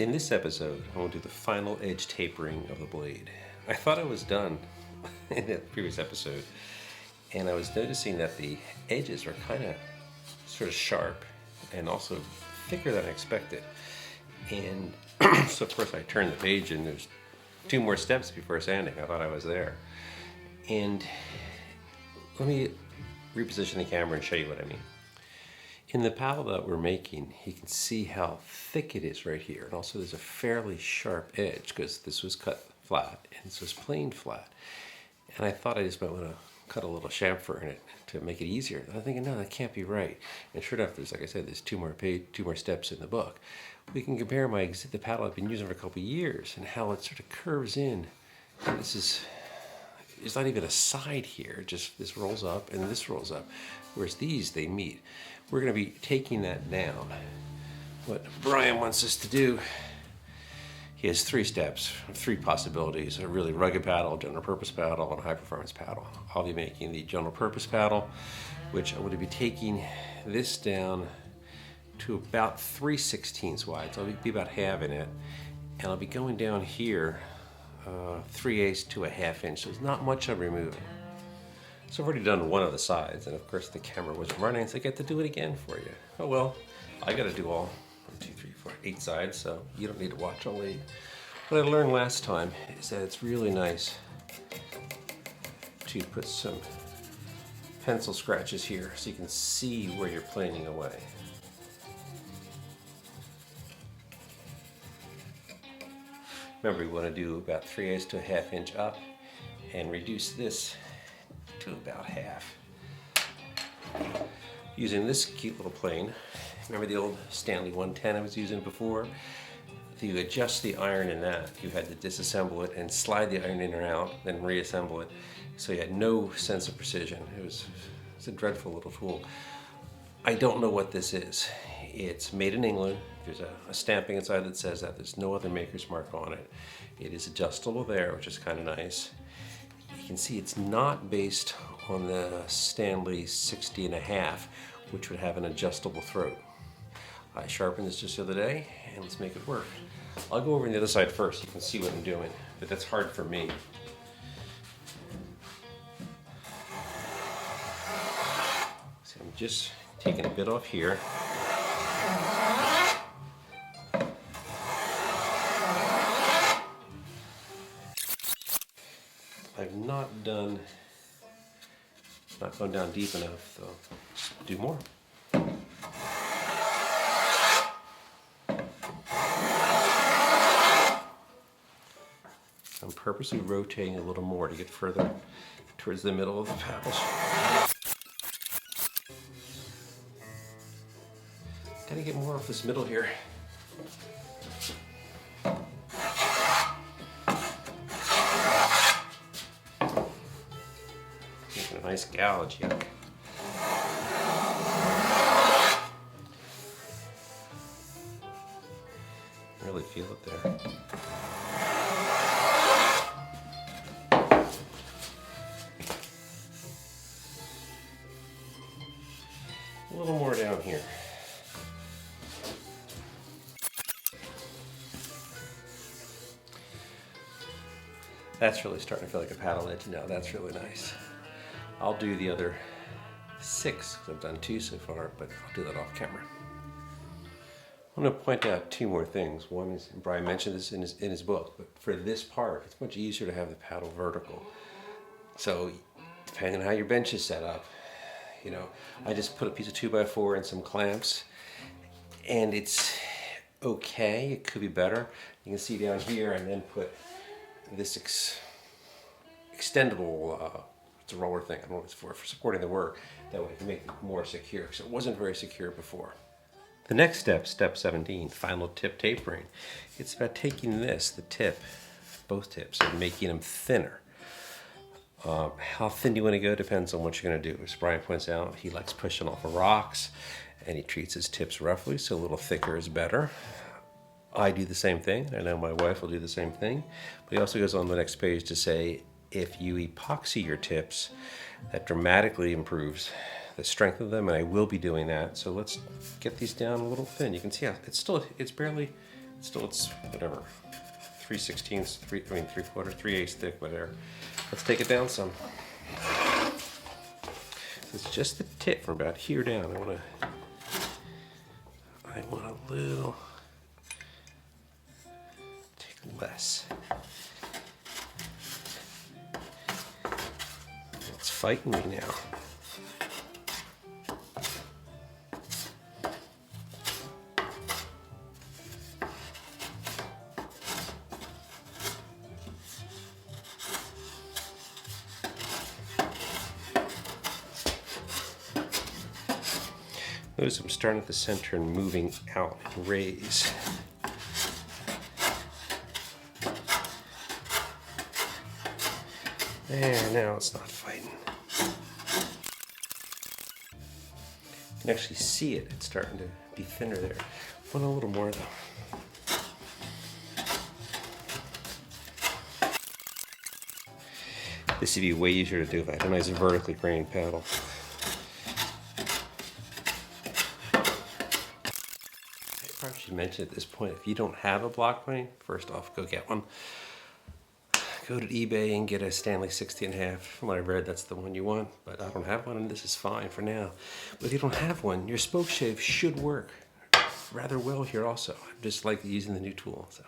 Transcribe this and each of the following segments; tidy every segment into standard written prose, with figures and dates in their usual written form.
In this episode, I will do the final edge tapering of the blade. I thought I was done in the previous episode, and I was noticing that the edges are kind of sort of sharp and also thicker than I expected. And so of course I turned the page and there's 2 more steps before sanding. I thought I was there. And let me reposition the camera and show you what I mean. In the paddle that we're making, you can see how thick it is right here. And also there's a fairly sharp edge because this was cut flat and this was planed flat. And I thought I just might want to cut a little chamfer in it to make it easier. And I'm thinking, no, that can't be right. And sure enough, there's, like I said, there's 2 more steps in the book. We can compare the paddle I've been using for a couple of years and how it sort of curves in. And it's not even a side here, just this rolls up and this rolls up. Whereas these, they meet. We're going to be taking that down. What Brian wants us to do, he has 3 steps, 3 possibilities: a really rugged paddle, a general purpose paddle, and a high performance paddle. I'll be making the general purpose paddle, which I'm going to be taking this down to about 3/16 wide. So I'll be about halving it. And I'll be going down here 3/8 to a 1/2 inch. So it's not much I'm removing. So I've already done one of the sides, and of course the camera wasn't running, so I get to do it again for you. Oh well, I got to do all 1, 2, 3, 4, 8 sides, so you don't need to watch all 8. What I learned last time is that it's really nice to put some pencil scratches here so you can see where you're planing away. Remember, we want to do about 3/8 to a 1/2 inch up and reduce this to about half. Using this cute little plane. Remember the old Stanley 110 I was using before? If you adjust the iron in that, you had to disassemble it and slide the iron in or out, then reassemble it. So you had no sense of precision. It's a dreadful little tool. I don't know what this is. It's made in England. There's a stamping inside that says that. There's no other maker's mark on it. It is adjustable there, which is kind of nice. You can see it's not based on the Stanley 60.5, which would have an adjustable throat. I sharpened this just the other day, and let's make it work. I'll go over on the other side first. You can see what I'm doing, but that's hard for me. So I'm just taking a bit off here. I've not gone down deep enough, so just do more. I'm purposely rotating a little more to get further towards the middle of the paddles. Gotta get more off this middle here. Making a nice gouge, yuck. Really feel it there. A little more down here. That's really starting to feel like a paddle edge now. That's really nice. I'll do the other 6, because I've done 2 so far, but I'll do that off camera. I'm going to point out 2 more things. One is, and Brian mentioned this in his book, but for this part, it's much easier to have the paddle vertical. So, depending on how your bench is set up, I just put a piece of 2x4 and some clamps, and it's okay. It could be better. You can see down here, and then put this extendable, it's a roller thing, I don't know what it's for supporting the work. That way it can make it more secure, because it wasn't very secure before. The next step, step 17, final tip tapering. It's about taking the tip, both tips, and making them thinner. How thin do you want to go depends on what you're going to do. As Brian points out, he likes pushing off of rocks, and he treats his tips roughly, so a little thicker is better. I do the same thing. I know my wife will do the same thing. But he also goes on the next page to say, if you epoxy your tips, that dramatically improves the strength of them, and I will be doing that. So let's get these down a little thin. You can see how it's barely Still, it's whatever, 3/16, 3/4, 3/8 thick, whatever. Let's take it down some. It's just the tip from about here down. I want a little, take less. It's fighting me now. Notice I'm starting at the center and moving out and raise. There, now it's not fighting. You can actually see it. It's starting to be thinner there. Want a little more though. This would be way easier to do if I had a nice vertically grained paddle. I probably should mention at this point, if you don't have a block plane, first off, go get one. Go to eBay and get a Stanley 60½. From what I read, that's the one you want, but I don't have one and this is fine for now. But if you don't have one, your spoke shave should work rather well here also. I just like using the new tool. So.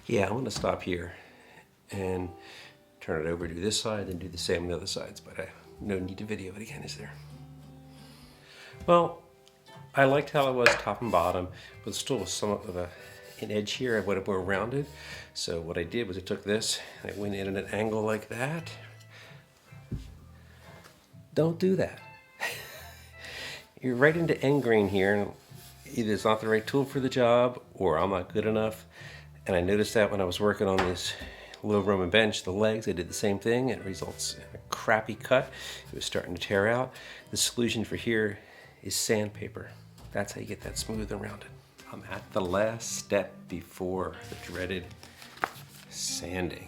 Yeah, I'm going to stop here and turn it over to this side and do the same on the other sides, but no need to video it again, is there? Well, I liked how it was top and bottom, but still somewhat of an edge here. I wanted it more rounded. So what I did was I took this, and I went in at an angle like that. Don't do that. You're right into end grain here, and either it's not the right tool for the job, or I'm not good enough. And I noticed that when I was working on this low Roman bench, the legs, I did the same thing. It results in a crappy cut. It was starting to tear out. The solution for here is sandpaper. That's how you get that smooth and rounded. I'm at the last step before the dreaded sanding.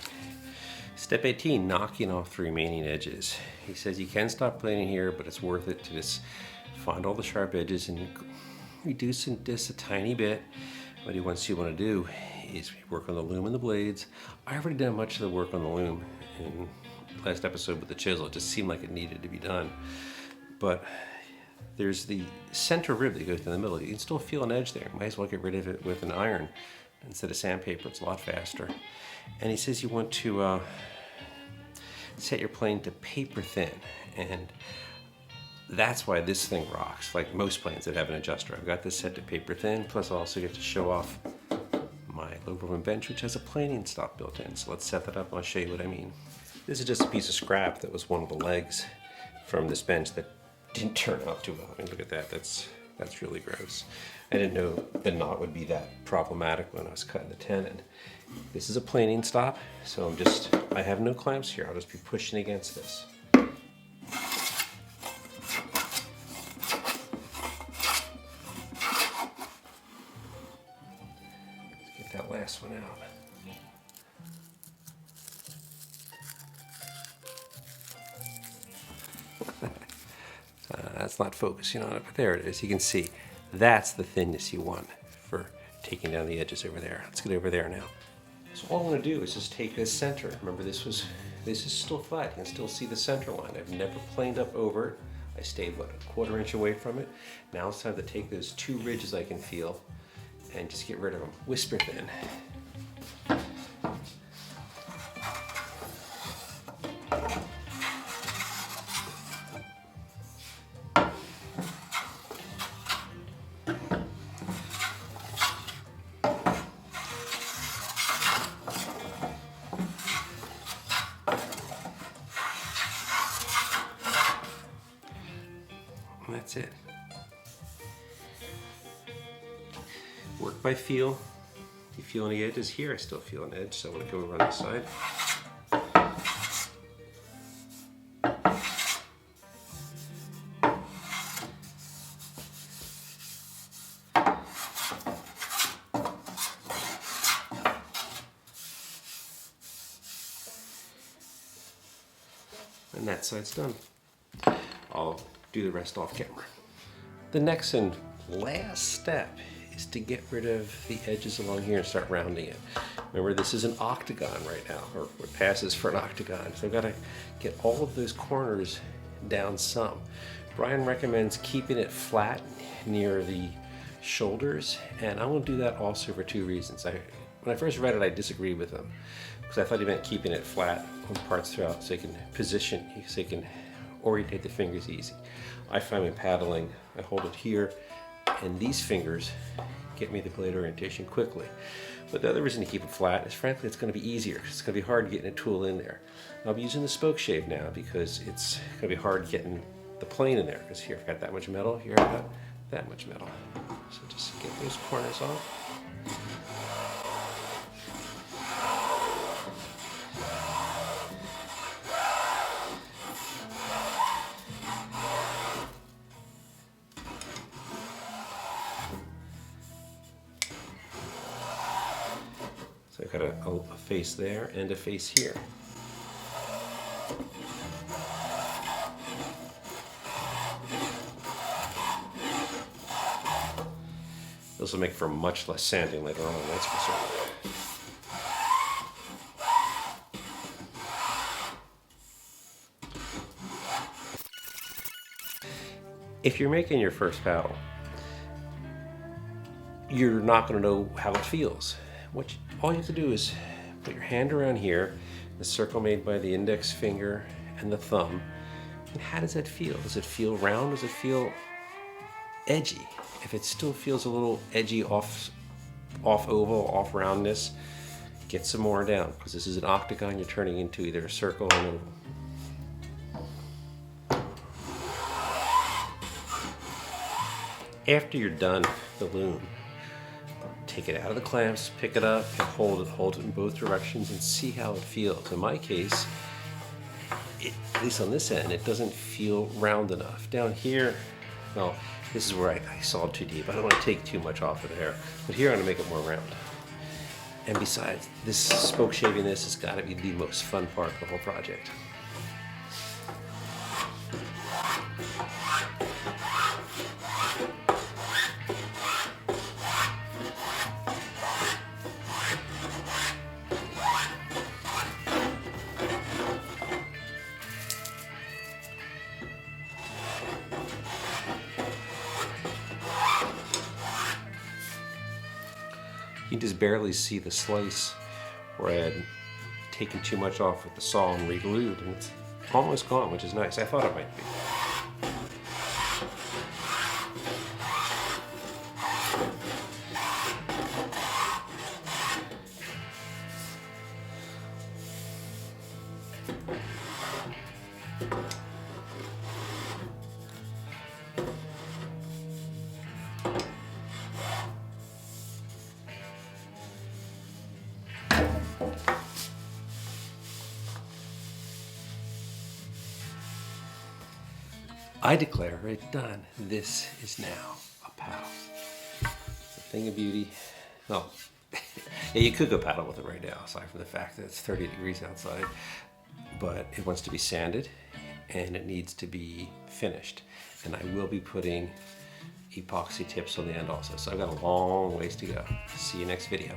Step 18, knocking off the remaining edges. He says you can stop planing here, but it's worth it to just find all the sharp edges and reduce this a tiny bit. What he wants you to want to do is work on the loom and the blades. I already done much of the work on the loom in the last episode with the chisel. It just seemed like it needed to be done. But there's the center rib that goes down the middle. You can still feel an edge there. Might as well get rid of it with an iron instead of sandpaper. It's a lot faster. And he says you want to set your plane to paper thin. And that's why this thing rocks, like most planes that have an adjuster. I've got this set to paper thin, plus I also get to show off my low Roman bench, which has a planing stop built in. So let's set that up and I'll show you what I mean. This is just a piece of scrap that was one of the legs from this bench that didn't turn out too well. I mean, look at that, that's really gross. I didn't know the knot would be that problematic when I was cutting the tenon. This is a planing stop, so I have no clamps here. I'll just be pushing against this. That last one out. That's not focusing on it, but there it is. You can see that's the thinness you want for taking down the edges over there. Let's get over there now. So all I'm going to do is just take this center. Remember, this is still flat. You can still see the center line. I've never planed up over it. I stayed, what, a 1/4 inch away from it. Now it's time to take those two ridges I can feel and just get rid of them. Whisper thin. And that's it. Work by feel. You feel any edges here? I still feel an edge, so I'm going to go over on this side. And that side's done. I'll do the rest off camera. The next and last step is to get rid of the edges along here and start rounding it. Remember, this is an octagon right now, or what passes for an octagon. So I've got to get all of those corners down some. Brian recommends keeping it flat near the shoulders, and I'm going to do that also for two reasons. When I first read it, I disagreed with him because I thought he meant keeping it flat on parts throughout so you can position, so you can orientate the fingers easy. I find when paddling, I hold it here, and these fingers get me the blade orientation quickly. But the other reason to keep it flat is, frankly, it's going to be easier. It's going to be hard getting a tool in there. I'll be using the spoke shave now because it's going to be hard getting the plane in there, because here I've got that much metal, here I've got that much metal. So just get those corners off. So I've got a face there and a face here. This will make for much less sanding later on, that's for certain. If you're making your first paddle, you're not going to know how it feels. All you have to do is put your hand around here, the circle made by the index finger and the thumb, and how does that feel? Does it feel round? Does it feel edgy? If it still feels a little edgy, off oval, off roundness, get some more down, because this is an octagon. You're turning into either a circle or an oval. After you're done the loom, take it out of the clamps, pick it up, and hold it in both directions and see how it feels. In my case, at least on this end, it doesn't feel round enough. Down here, well, this is where I sawed too deep. I don't want to take too much off of there, but here I'm going to make it more round. And besides, this spoke shaving this has got to be the most fun part of the whole project. You can just barely see the slice where I had taken too much off with the saw and re-glued, and it's almost gone, which is nice. I thought it might be. I declare it done. This is now a paddle. It's a thing of beauty. Well, yeah, you could go paddle with it right now, aside from the fact that it's 30 degrees outside. But it wants to be sanded, and it needs to be finished. And I will be putting epoxy tips on the end also. So I've got a long ways to go. See you next video.